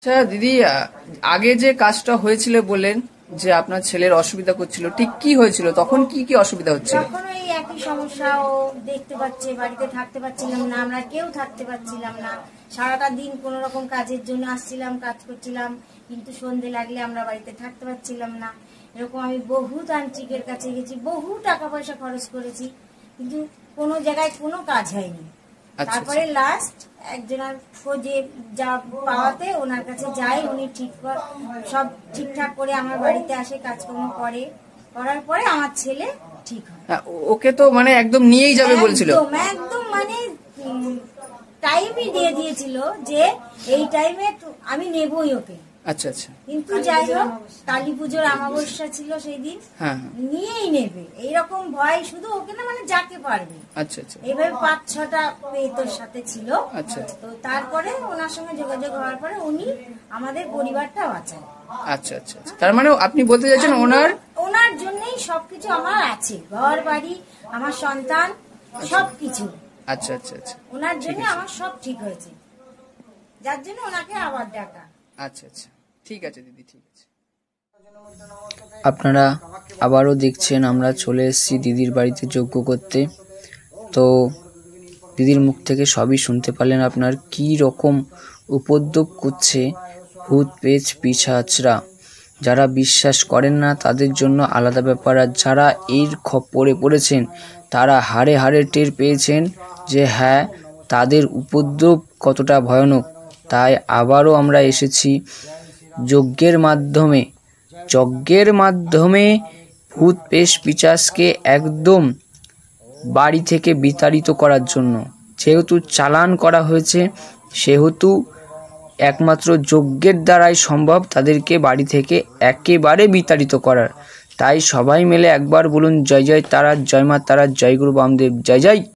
আচ্ছা দিদি, আগে যে কাজটা হয়েছিল বলেন যে আপনার ছেলের অসুবিধা করছিল, ঠিক কি হয়েছিল? তখন কি কি অসুবিধা হচ্ছিল? তখন ওই একই সমস্যা, ও দেখতে পাচ্ছে বাড়িতে থাকতে পারছিলাম না, আমরা কেউ থাকতে পারছিলাম না। সারাটা দিন কোন রকম কাজের জন্য আসছিলাম, কাজ করছিলাম, কিন্তু সন্ধে লাগলে আমরা বাড়িতে থাকতে পারছিলাম না। এরকম আমি বহু তান্ত্রিকের কাছে গেছি, বহু টাকা পয়সা খরচ করেছি, কিন্তু কোনো জায়গায় কোনো কাজ হয়নি। তারপরে লাস্ট একজনের খোঁজে যা পাওয়াতে ওনার কাছে যাই, উনি সব ঠিকঠাক করে আমার বাড়িতে আসে, কাজকর্ম করার পরে আমার ছেলে ঠিক হয়। ওকে তো মানে একদম নিয়েই যাবে বলছিল, একদম মানে টাইমই দিয়ে দিয়েছিল যে এই টাইমে আমি নেবই ওকে। আচ্ছা আচ্ছা। কিন্তু যাই হোক, কালী পুজোর অমাবস্যা ছিল সেই দিন, নিয়েই নেবে এইরকম ভয়, শুধু ওকে না মানে যাকে পারবে। আচ্ছা আচ্ছা। এইভাবে 5-6টা মেয়ে তোর সাথে ছিল। আচ্ছা। তো তারপরে ওনার সঙ্গে যোগাযোগ হওয়ার পরে উনি আমাদের পরিবারটা বাঁচায়। আচ্ছা আচ্ছা। তার মানে আপনি বলতে চাইছেন ওনার জন্যই সবকিছু আমার আছে, ঘর বাড়ি, আমার সন্তান, সবকিছু। আচ্ছা আচ্ছা আচ্ছা। ওনার জন্য আমার সব ঠিক হয়েছে, যার জন্য ওনাকে আবার ডাকা। আচ্ছা আচ্ছা, ঠিক আছে দিদি, ঠিক আছে। আপনারা আবারও দেখছেন আমরা চলে এসেছি দিদির বাড়িতে যজ্ঞ করতে। তো দিদির মুখ থেকে সবই শুনতে পারলেন আপনার কি রকম উপদ্রব করছে ভূত পেচ পিশাচরা। যারা বিশ্বাস করেন না তাদের জন্য আলাদা ব্যাপার, আর যারা এর খপ্পরে পড়েছেন তারা হাড়ে হাড়ে টের পেয়েছেন যে হ্যাঁ, তাদের উপদ্রব কতটা ভয়ানক। তাই আবারও আমরা এসেছি যজ্ঞের মাধ্যমে ভূত পেশ পিশাচকে একদম বাড়ি থেকে বিতাড়িত করার জন্য। যেহেতু চালান করা হয়েছে, সেহেতু একমাত্র যজ্ঞের দ্বারাই সম্ভব তাদেরকে বাড়ি থেকে একেবারে বিতাড়িত করার। তাই সবাই মিলে একবার বলুন জয় জয় তারা, জয় মা তারা, জয় গুরু বামদেব, জয় জয়।